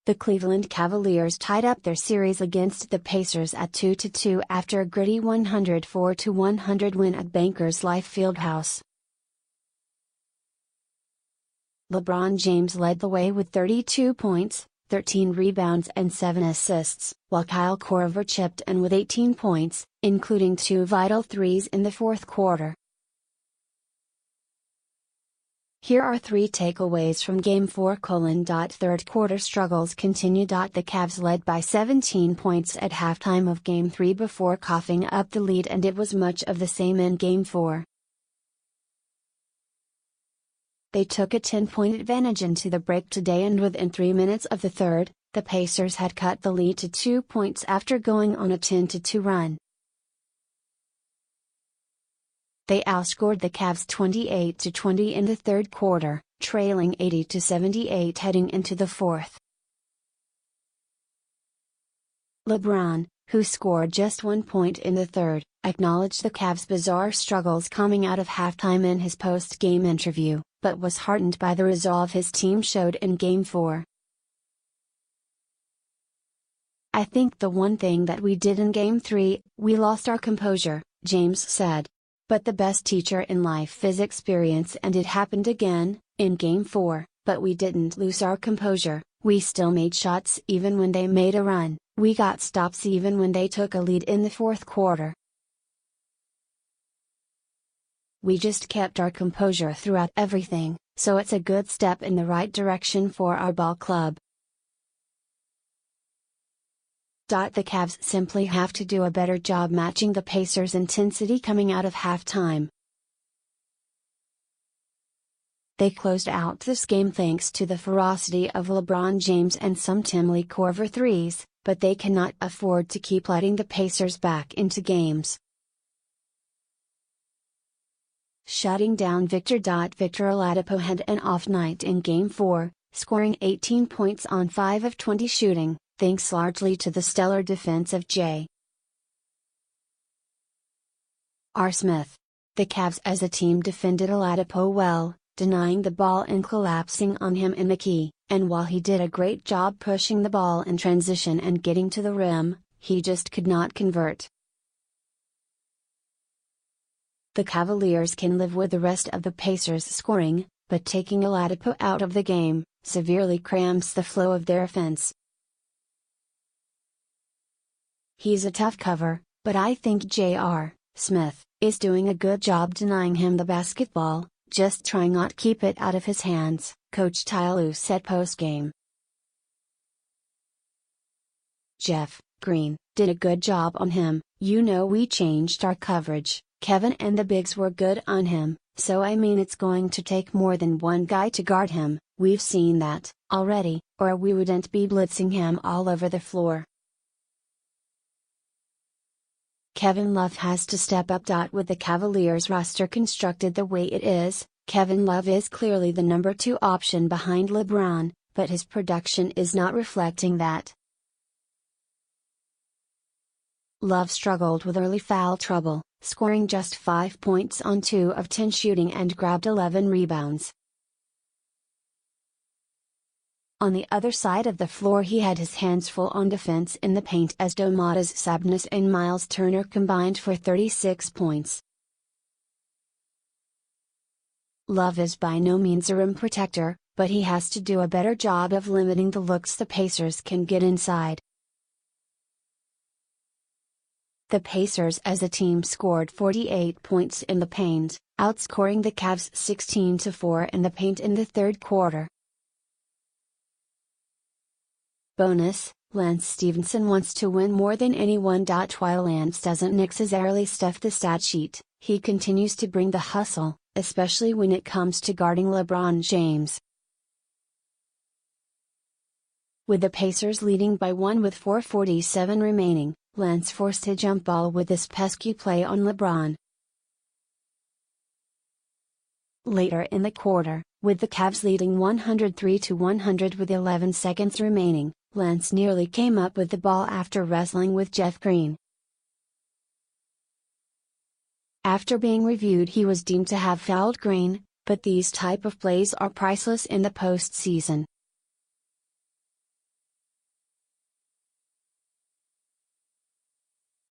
The Cleveland Cavaliers tied up their series against the Pacers at 2-2 after a gritty 104-100 win at Bankers Life Fieldhouse. LeBron James led the way with 32 points, 13 rebounds and 7 assists, while Kyle Korver chipped in with 18 points, including 2 vital threes in the fourth quarter. Here are 3 takeaways from Game 4: Third quarter struggles continue. The Cavs led by 17 points at halftime of Game 3 before coughing up the lead, and it was much of the same in Game 4. They took a 10-point advantage into the break today, and within 3 minutes of the third, the Pacers had cut the lead to 2 points after going on a 10-2 run. They outscored the Cavs 28-20 in the third quarter, trailing 80-78 heading into the fourth. LeBron, who scored just 1 point in the third, acknowledged the Cavs' bizarre struggles coming out of halftime in his post-game interview, but was heartened by the resolve his team showed in Game 4. "I think the one thing that we did in Game 3, we lost our composure," James said. "But the best teacher in life is experience, and it happened again, in Game 4, but we didn't lose our composure, we still made shots even when they made a run, we got stops even when they took a lead in the fourth quarter. We just kept our composure throughout everything, so it's a good step in the right direction for our ball club." The Cavs simply have to do a better job matching the Pacers' intensity coming out of halftime. They closed out this game thanks to the ferocity of LeBron James and some timely Korver threes, but they cannot afford to keep letting the Pacers back into games. Shutting down Victor Oladipo had an off night in Game 4, scoring 18 points on 5 of 20 shooting, thanks largely to the stellar defense of J.R. Smith. The Cavs as a team defended Oladipo well, denying the ball and collapsing on him in the key, and while he did a great job pushing the ball in transition and getting to the rim, he just could not convert. The Cavaliers can live with the rest of the Pacers scoring, but taking Oladipo out of the game severely cramps the flow of their offense. "He's a tough cover, but I think J.R. Smith is doing a good job denying him the basketball, just trying not keep it out of his hands," Coach Tyloo said post-game. "Jeff Green did a good job on him, we changed our coverage, Kevin and the bigs were good on him, so it's going to take more than one guy to guard him, we've seen that already, or we wouldn't be blitzing him all over the floor. Kevin Love has to step up. With the Cavaliers roster constructed the way it is, Kevin Love is clearly the number 2 option behind LeBron, but his production is not reflecting that. Love struggled with early foul trouble, scoring just 5 points on 2 of 10 shooting and grabbed 11 rebounds. On the other side of the floor, he had his hands full on defense in the paint as Domantas Sabonis and Miles Turner combined for 36 points. Love is by no means a rim protector, but he has to do a better job of limiting the looks the Pacers can get inside. The Pacers as a team scored 48 points in the paint, outscoring the Cavs 16-4 in the paint in the third quarter. Bonus, Lance Stephenson wants to win more than anyone. While Lance doesn't necessarily stuff the stat sheet, he continues to bring the hustle, especially when it comes to guarding LeBron James. With the Pacers leading by 1 with 4:47 remaining, Lance forced a jump ball with this pesky play on LeBron. Later in the quarter, with the Cavs leading 103-100 with 11 seconds remaining, Lance nearly came up with the ball after wrestling with Jeff Green. After being reviewed, he was deemed to have fouled Green, but these type of plays are priceless in the postseason.